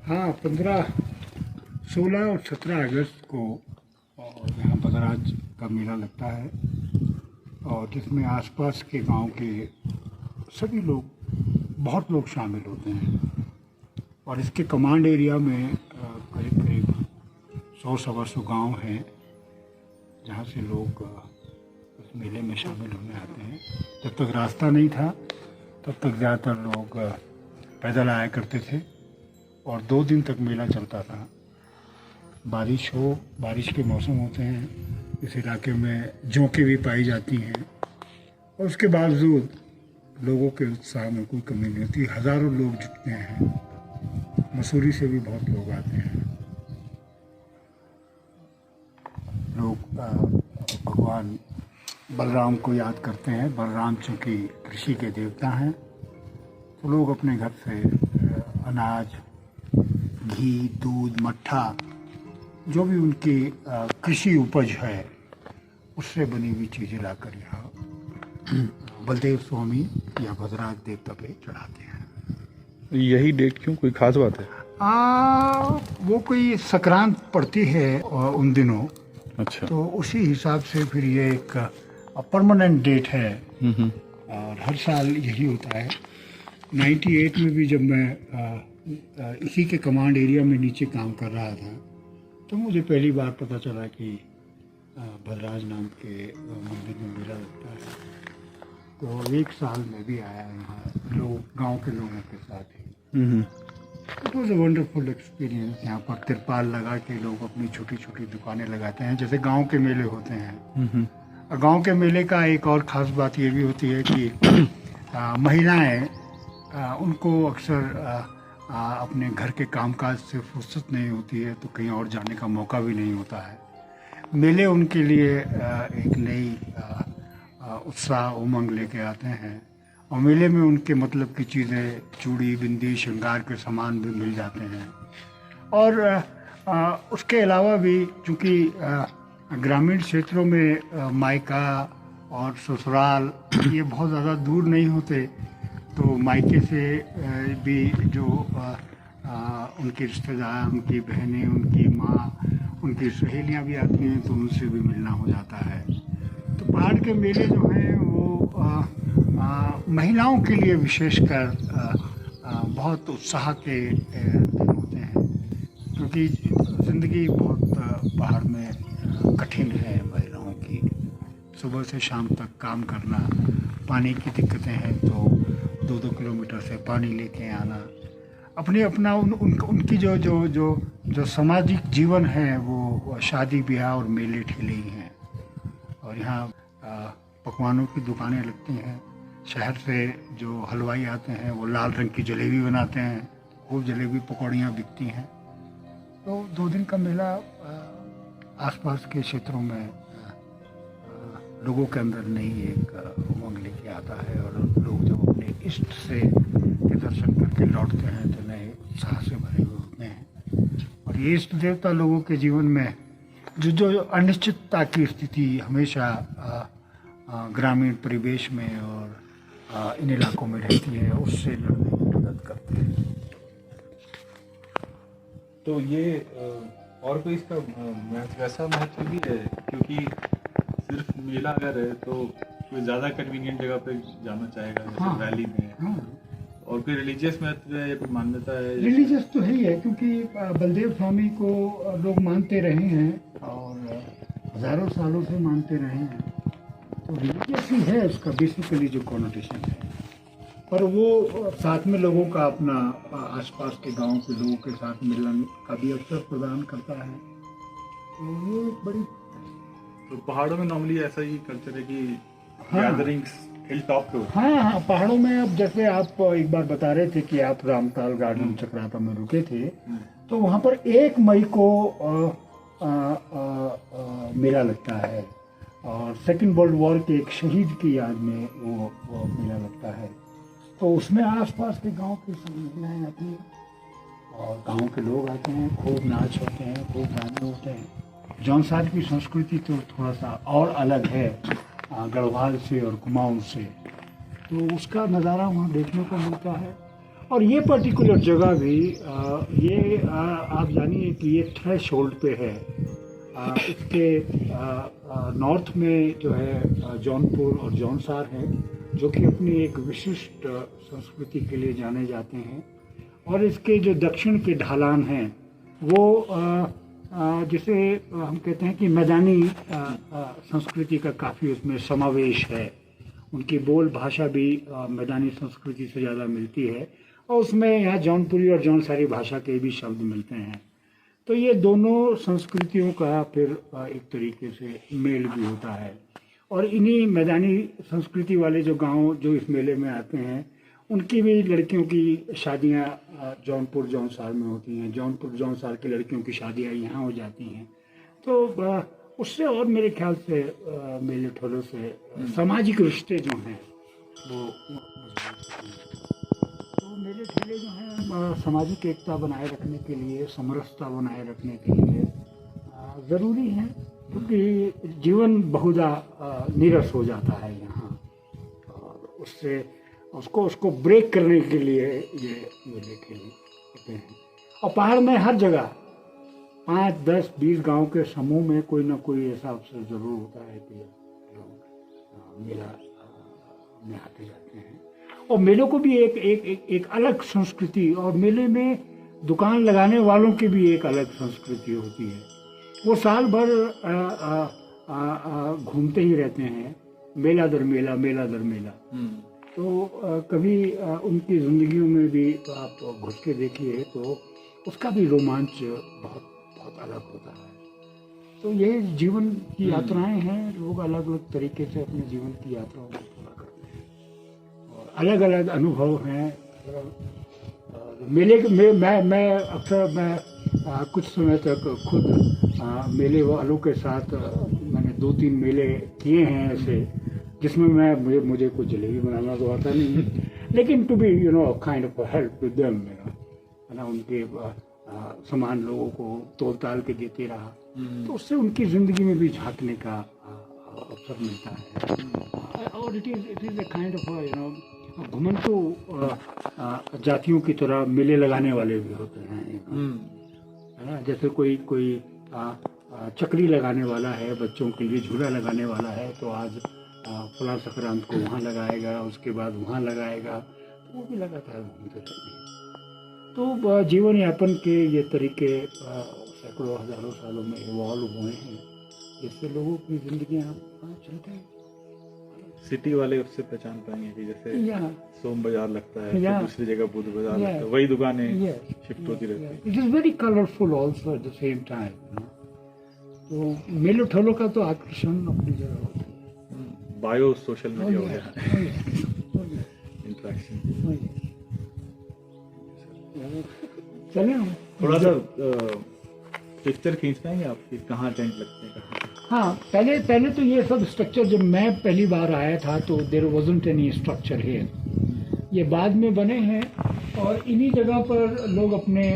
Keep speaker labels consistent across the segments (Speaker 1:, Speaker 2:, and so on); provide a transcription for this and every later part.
Speaker 1: हाँ, 15, 16 और 17 अगस्त को यहाँ बदराज का मेला लगता है और जिसमें आसपास के गांव के सभी लोग, बहुत लोग शामिल होते हैं। और इसके कमांड एरिया में करीब करीब 100-125 गाँव हैं जहाँ से लोग इस मेले में शामिल होने आते हैं। जब तक रास्ता नहीं था तब तक ज़्यादातर लोग पैदल आया करते थे और 2 दिन तक मेला चलता था। बारिश के मौसम होते हैं, इस इलाके में जोंकें भी पाई जाती हैं और उसके बावजूद लोगों के उत्साह में कोई कमी नहीं होती। हज़ारों लोग जुटते हैं, मसूरी से भी बहुत लोग आते हैं। लोग भगवान बलराम को याद करते हैं। बलराम चूँकि कृषि के देवता हैं तो लोग अपने घर से अनाज, घी, दूध, मट्ठा, जो भी उनकी कृषि उपज है उससे बनी हुई चीज़ें लाकर यहाँ बलदेव स्वामी या भद्राज देवता पे चढ़ाते हैं।
Speaker 2: यही डेट क्यों, कोई खास बात है?
Speaker 1: वो कोई संक्रांत पड़ती है उन दिनों।
Speaker 2: अच्छा।
Speaker 1: तो उसी हिसाब से फिर ये एक परमानेंट डेट है और हर साल यही होता है। 98 में भी जब मैं इसी के कमांड एरिया में नीचे काम कर रहा था तो मुझे पहली बार पता चला कि भद्राज नाम के मंदिर में मेला लगता है। तो एक साल में भी आया यहाँ गांव के लोगों के साथ ही। It was a wonderful experience. यहाँ पर तिरपाल लगा के लोग अपनी छोटी छोटी दुकानें लगाते हैं जैसे गांव के मेले होते हैं। गांव के मेले का एक और ख़ास बात ये भी होती है कि महिलाएं उनको अक्सर अपने घर के कामकाज से फुर्सत नहीं होती है तो कहीं और जाने का मौका भी नहीं होता है। मेले उनके लिए एक नई उत्साह, उमंग लेके आते हैं और मेले में उनके मतलब की चीज़ें, चूड़ी, बिंदी, श्रृंगार के सामान भी मिल जाते हैं। और उसके अलावा भी चूँकि ग्रामीण क्षेत्रों में मायका और ससुराल ये बहुत ज़्यादा दूर नहीं होते तो मायके से भी जो उनके रिश्तेदार, उनकी बहनें, उनकी माँ, उनकी सहेलियाँ भी आती हैं तो उनसे भी मिलना हो जाता है। तो पहाड़ के मेले जो हैं वो महिलाओं के लिए विशेषकर बहुत उत्साह के दिन होते हैं क्योंकि ज़िंदगी बहुत पहाड़ में कठिन है महिलाओं की। सुबह से शाम तक काम करना, पानी की दिक्कतें हैं तो 2-2 किलोमीटर से पानी लेके आना, अपना उनकी जो सामाजिक जीवन है वो शादी ब्याह और मेले ठेले ही हैं। और यहाँ पकवानों की दुकानें लगती हैं। शहर से जो हलवाई आते हैं वो लाल रंग की जलेबी बनाते हैं, खूब जलेबी पकौड़ियाँ बिकती हैं। तो 2 दिन का मेला आसपास के क्षेत्रों में लोगों के अंदर नई एक उमंग लेके आता है और लोग जब अपने इष्ट से के दर्शन करके लौटते हैं तो नए उत्साह से भरे हुए होते हैं। और ये इष्ट देवता लोगों के जीवन में जो अनिश्चितता की स्थिति हमेशा ग्रामीण परिवेश में और इन इलाकों में रहती है उससे लड़ने में मदद करते हैं।
Speaker 2: तो ये और कोई इसका वैसा महत्व भी है क्योंकि सिर्फ मेला अगर है तो कोई ज़्यादा कन्वीनियंट जगह पे जाना चाहेगा जैसे वैली में। और कोई रिलीजियस महत्व है या कोई मान्यता है?
Speaker 1: रिलीजियस तो है ही है क्योंकि बलदेव स्वामी को लोग मानते रहे हैं और हज़ारों सालों से मानते रहे हैं। तो रिलीजियस ही है उसका बेसिकली जो कॉनोटेशन है, पर वो साथ में लोगों का अपना आसपास के गांव के लोगों के साथ मिलन का भी अवसर प्रदान करता है। तो ये बड़ी
Speaker 2: तो पहाड़ों में नॉर्मली ऐसा ही कल्चर है कि गैदरिंग्स हिल टॉप पे होती
Speaker 1: है। हाँ, पहाड़ों में अब जैसे आप एक बार बता रहे थे कि आप रामताल गार्डन चक्राता में रुके थे तो वहाँ पर 1 मई को मेला लगता है और सेकेंड वर्ल्ड वॉर के एक शहीद की याद में वो मेला लगता है। तो उसमें आसपास के गांव की सब महिलाएं आती हैं और गांव के लोग आते हैं, खूब नाच होते हैं, खूब गाने होते हैं। जौनसार की संस्कृति तो थोड़ा सा और अलग है गढ़वाल से और कुमाऊं से, तो उसका नज़ारा वहाँ देखने को मिलता है। और ये पर्टिकुलर जगह भी आप जानिए कि ये थ्रेशोल्ड पे है। इसके नॉर्थ में जो है जौनपुर और जौनसार है, जो कि अपनी एक विशिष्ट संस्कृति के लिए जाने जाते हैं। और इसके जो दक्षिण के ढालान हैं वो जिसे हम कहते हैं कि मैदानी संस्कृति का काफ़ी उसमें समावेश है। उनकी बोल भाषा भी मैदानी संस्कृति से ज़्यादा मिलती है, और उसमें यहाँ जौनपुरी और जौनसारी भाषा के भी शब्द मिलते हैं। तो ये दोनों संस्कृतियों का फिर एक तरीके से मेल भी होता है। और इन्हीं मैदानी संस्कृति वाले जो गांव जो इस मेले में आते हैं, उनकी भी लड़कियों की शादियां जौनपुर जौनसार में होती हैं, जौनपुर जौनसार की लड़कियों की शादियां यहाँ हो जाती हैं। तो उससे और मेरे ख्याल से मेले ठोलों से सामाजिक रिश्ते जो हैं वो तो मेले ठेले जो हैं सामाजिक एकता बनाए रखने के लिए, समरसता बनाए रखने के लिए ज़रूरी हैं, क्योंकि जीवन बहुधा नीरस हो जाता है यहाँ, और उससे उसको ब्रेक करने के लिए ये मेले ठेले होते हैं। और पहाड़ में हर जगह 5, 10, 20 गांव के समूह में कोई ना कोई ऐसा अवसर जरूर होता है कि लोग मेला में आते जाते हैं। और मेलों को भी एक अलग संस्कृति, और मेले में दुकान लगाने वालों की भी एक अलग संस्कृति होती है। वो साल भर घूमते ही रहते हैं, मेला दर मेला, मेला दर मेला। तो कभी उनकी जिंदगियों में भी आप घुस के देखिए तो उसका भी रोमांच बहुत बहुत अलग होता है। तो ये जीवन की यात्राएं हैं, लोग अलग अलग तरीके से अपने जीवन की यात्राओं को पूरा करते हैं, और अलग अलग अनुभव हैं। मेले में मैं अक्सर कुछ समय तक खुद मेले वालों के साथ मैंने 2-3 मेले किए हैं ऐसे, जिसमें मुझे कुछ जलेबी बनाना तो आता नहीं है, लेकिन to be kind of help with them, है ना, उनके सामान लोगों को तोल ताल के देते रहा, तो उससे उनकी ज़िंदगी में भी झांकने का अवसर मिलता है। और it is a kind of घुमंतु जातियों की तरह मेले लगाने वाले भी होते हैं, है ना। जैसे कोई चक्री लगाने वाला है, बच्चों के लिए झूला लगाने वाला है, तो आज फला संक्रांत को वहाँ लगाएगा, उसके बाद वहाँ लगाएगा, तो वो भी लगातार घूमते रहते हैं। तो जीवन यापन के ये तरीके सैकड़ों हजारों सालों में इवॉल्व हुए हैं, जिससे लोगों की जिंदगियाँ चलते हैं।
Speaker 2: सिटी वाले उससे पहचान पाएंगे कि जैसे सोम बाजार लगता है, फिर दूसरी जगह बुध बाजार लगता है, वही दुकानें शिफ्ट होती रहती है।
Speaker 1: It is very colourful also at the same time. तो मेले ठोलों का तो आकर्षण अपनी जगह होता है।
Speaker 2: बायो सोशल मीडिया हो गया, इंटरेक्शन।
Speaker 1: चलिए
Speaker 2: थोड़ा सा पिक्चर खींच पाएंगे आप कि कहाँ टेंट लगते हैं?
Speaker 1: हाँ, पहले तो ये सब स्ट्रक्चर, जब मैं पहली बार आया था तो there wasn't any structure here. ये बाद में बने हैं, और इन्हीं जगह पर लोग अपने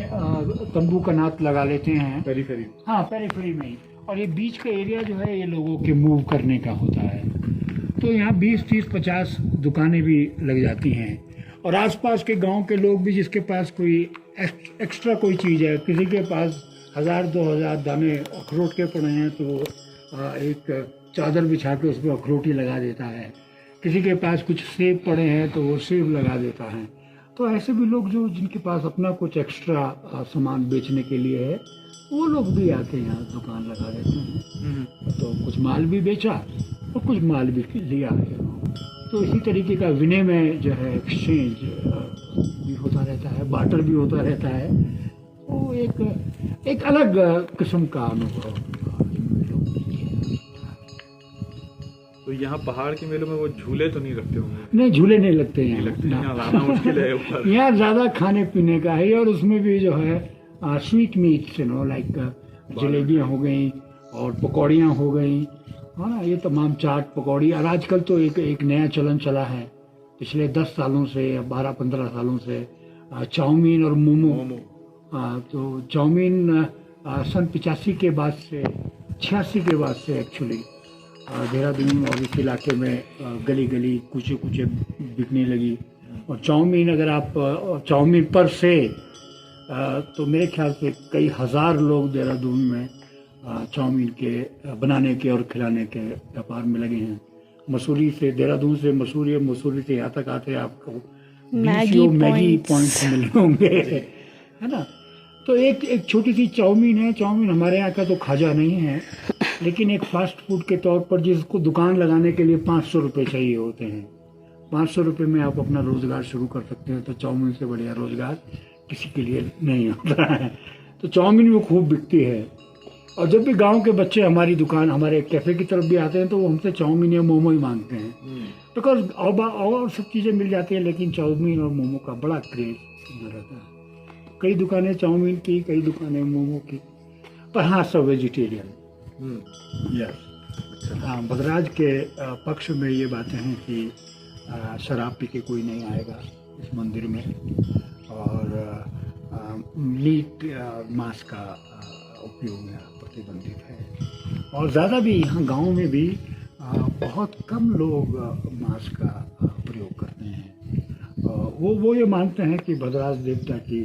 Speaker 1: तंबू का नात लगा लेते हैं,
Speaker 2: पेरीफेरी।
Speaker 1: हाँ, पेरीफेरी में ही। और ये बीच का एरिया जो है ये लोगों के मूव करने का होता है। तो यहाँ 20, 30, 50 दुकानें भी लग जाती हैं, और आसपास के गांव के लोग भी, जिसके पास कोई एक्स्ट्रा कोई चीज़ है, किसी के पास 1000-2000 दाने अखरोट के पड़े हैं तो एक चादर बिछा के उसमें अखरोट ही लगा देता है, किसी के पास कुछ सेब पड़े हैं तो वो सेब लगा देता है। तो ऐसे भी लोग जो जिनके पास अपना कुछ एक्स्ट्रा सामान बेचने के लिए है, वो लोग भी आके यहाँ दुकान लगा देते हैं। तो कुछ माल भी बेचा और कुछ माल भी लिया है। तो इसी तरीके का विनिमय जो है, एक्सचेंज भी होता रहता है, बार्टर भी होता रहता है। वो एक अलग किस्म का अनुभव।
Speaker 2: तो यहाँ पहाड़ के मेलों में वो झूले तो नहीं रखते होंगे?
Speaker 1: नहीं, झूले नहीं लगते यहाँ।
Speaker 2: यहाँ लाना मुश्किल है ऊपर।
Speaker 1: यहाँ ज़्यादा खाने पीने का है, और उसमें भी जो है स्वीट मीट्स, लाइक जलेबियाँ हो गई और पकौड़ियाँ हो गई, है ना, ये तमाम चाट पकौड़ी। और आजकल तो एक नया चलन चला है पिछले 10 सालों से या 12-15 सालों से, चाउमीन और मोमो। तो चाउमीन सन 85 के बाद से, 86 के बाद से एक्चुअली देहरादून और इस इलाके में गली गली कूचे कूचे बिकने लगी, और चाउमीन अगर आप चाउमीन पर से तो मेरे ख्याल से कई हज़ार लोग देहरादून में चाउमीन के बनाने के और खिलाने के व्यापार में लगे हैं। मसूरी से, देहरादून से मसूरी, मसूरी से यहाँ तक आते आपको मैगी पॉइंट्स मिले होंगे, है ना। तो एक छोटी सी चाउमीन है। चाउमीन हमारे यहाँ का तो खाजा नहीं है, लेकिन एक फास्ट फूड के तौर पर जिसको दुकान लगाने के लिए 500 रुपये चाहिए होते हैं, 500 रुपये में आप अपना रोज़गार शुरू कर सकते हैं। तो चाउमीन से बढ़िया रोज़गार किसी के लिए नहीं होता है। तो चाउमीन भी खूब बिकती है। और जब भी गांव के बच्चे हमारी दुकान, हमारे कैफ़े की तरफ भी आते हैं तो वो हमसे चाउमीन या मोमो ही मांगते हैं, बिकॉज और सब चीज़ें मिल जाती हैं, लेकिन चाउमीन और मोमो का बड़ा क्रेज रहता है। कई दुकानें चाउमीन की, कई दुकानें मोमो की, पर हाँ सब वेजिटेरियन। यस, हाँ, बदराज के पक्ष में ये बातें हैं कि शराब पी के कोई नहीं आएगा इस मंदिर में, और मीट मांस का उपयोग यहाँ प्रतिबंधित है। और ज़्यादा भी यहाँ गांव में भी बहुत कम लोग मांस का प्रयोग करते हैं। वो ये मानते हैं कि बदराज देवता की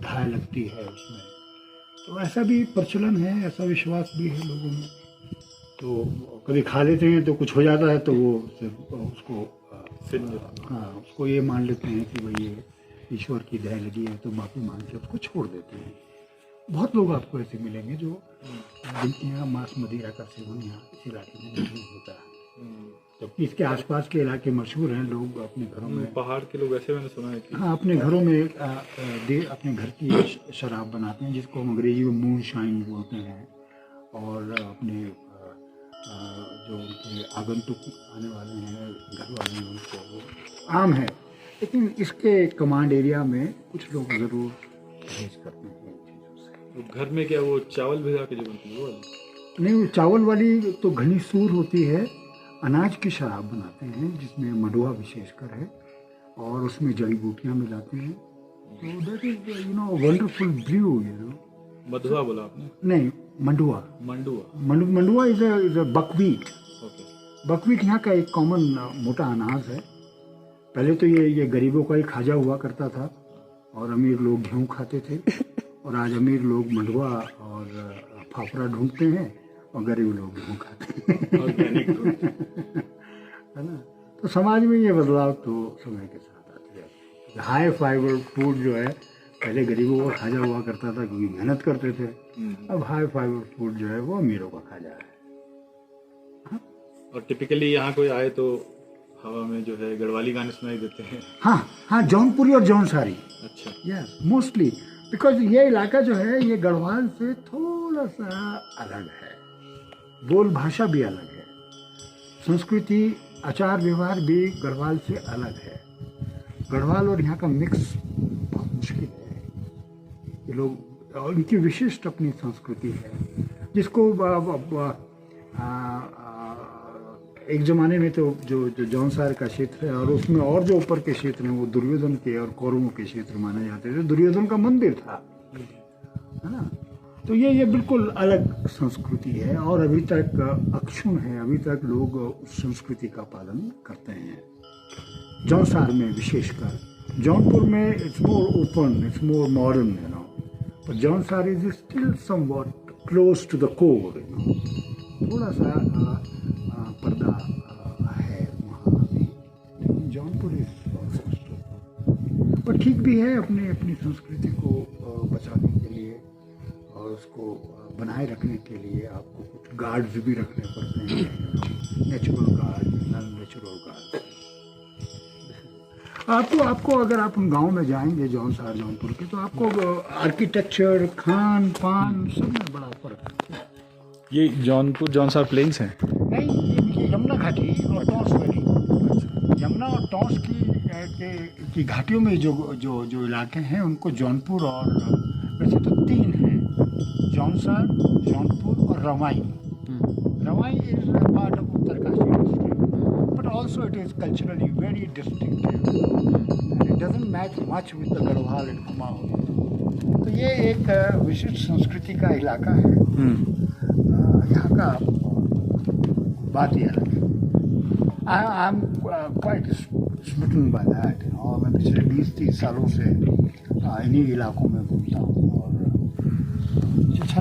Speaker 1: धाय लगती है उसमें, तो ऐसा भी प्रचलन है, ऐसा विश्वास भी है लोगों में। तो कभी खा लेते हैं तो कुछ हो जाता है तो वो सिर्फ उसको उसको ये मान लेते हैं कि भाई ये ईश्वर की दया लगी है, तो माफ़ी मांग के उसको छोड़ देते हैं। बहुत लोग आपको ऐसे मिलेंगे जो जिनके यहाँ मांस मदिरा का सेवन यहाँ इस इलाके में नहीं होता है, जबकि इसके आसपास के इलाके मशहूर हैं। लोग अपने घरों में,
Speaker 2: पहाड़ के लोग ऐसे मैंने सुना है कि
Speaker 1: हाँ, अपने घरों में अपने घर की शराब बनाते हैं, जिसको अंग्रेजी में मून शाइन बोलते हैं। और अपने जो उनके आगंतुक आने वाले हैं, घर वाले हैं, उनको आम है। लेकिन इसके कमांड एरिया में कुछ लोग ज़रूर परहेज करते हैं इन चीज़ों से।
Speaker 2: तो घर में क्या वो चावल भिगा के जो बनती है वो
Speaker 1: नहीं, चावल वाली तो घनी सूर होती है। अनाज की शराब बनाते हैं जिसमें मंडुआ विशेषकर है, और उसमें जड़ी बूटियाँ मिलाते हैं। तो दैट इज वंडरफुल ब्रू।
Speaker 2: मधुआ बोला आपने?
Speaker 1: नहीं, मंडुआ। मंडुआ इज अ बकवीट। बकवीट यहाँ का एक कॉमन मोटा अनाज है। पहले तो ये गरीबों का ही खाजा हुआ करता था, और अमीर लोग गेहूँ खाते थे, और आज अमीर लोग मंडुआ और फाफड़ा ढूंढते हैं, और गरीब लोग गेहूँ खाते हैं, है ना। तो समाज में ये बदलाव तो समय के साथ आते हैं। हाई फाइबर फूड जो है, पहले गरीबों का खाजा हुआ करता था क्योंकि मेहनत करते थे। अब हाई फाइबर फूड जो है वो अमीरों का खाजा है। हाँ?
Speaker 2: और टिपिकली यहाँ कोई आए तो हवा में जो है गढ़वाली गाने सुनाई देते हैं।
Speaker 1: हाँ, जौनपुरी और जौनसारी।
Speaker 2: अच्छा,
Speaker 1: यस, मोस्टली बिकॉज ये इलाका जो है ये गढ़वाल से थोड़ा सा अलग है। बोल भाषा भी अलग है, संस्कृति, आचार व्यवहार भी गढ़वाल से अलग है। गढ़वाल और यहाँ का मिक्स बहुत मुश्किल है। ये लोग, और उनकी विशिष्ट अपनी संस्कृति है, जिसको एक ज़माने में तो जो जौनसार का क्षेत्र है, और उसमें और जो ऊपर के क्षेत्र हैं वो दुर्योधन के और कौरवों के क्षेत्र माने जाते थे। दुर्योधन का मंदिर था, है ना। तो ये बिल्कुल अलग संस्कृति है, और अभी तक अक्षुण है। अभी तक लोग उस संस्कृति का पालन करते हैं। जौनसार में विशेषकर, जौनपुर में it's more open, it's more modern, but Jaunsar is still somewhat close to the core, थोड़ा सा पर्दा है वहाँ भी, लेकिन जौनपुर पर ठीक भी है। अपनी संस्कृति को बचाने के लिए और उसको बनाए रखने के लिए आपको कुछ गार्ड्स भी रखने पड़ते हैं, natural guard, non natural guard. आपको अगर आप उन गांव में जाएंगे जौनसार, जौनपुर के, तो आपको आर्किटेक्चर, खान पान सब में बड़ा फर्क है।
Speaker 2: ये जौनसार प्लेन्स हैं?
Speaker 1: नहीं, ये यमुना घाटी और टॉस वैली। यमुना और टॉस की घाटियों में जो इलाके हैं उनको जौनपुर, और वैसे तो 3 हैं, जौनसार, जौनपुर और Rawai. Rawai is part of Uttarkashi district, but also it is culturally very distinctive and it doesn't match much with the Garhwal and Kumaon. तो ये एक विशिष्ट संस्कृति का इलाका है। यहाँ का बात ही अलग है। I am quite smitten by that, और मैं पिछले 20-30 सालों से इन्हीं इलाकों में घूमता हूँ और अच्छा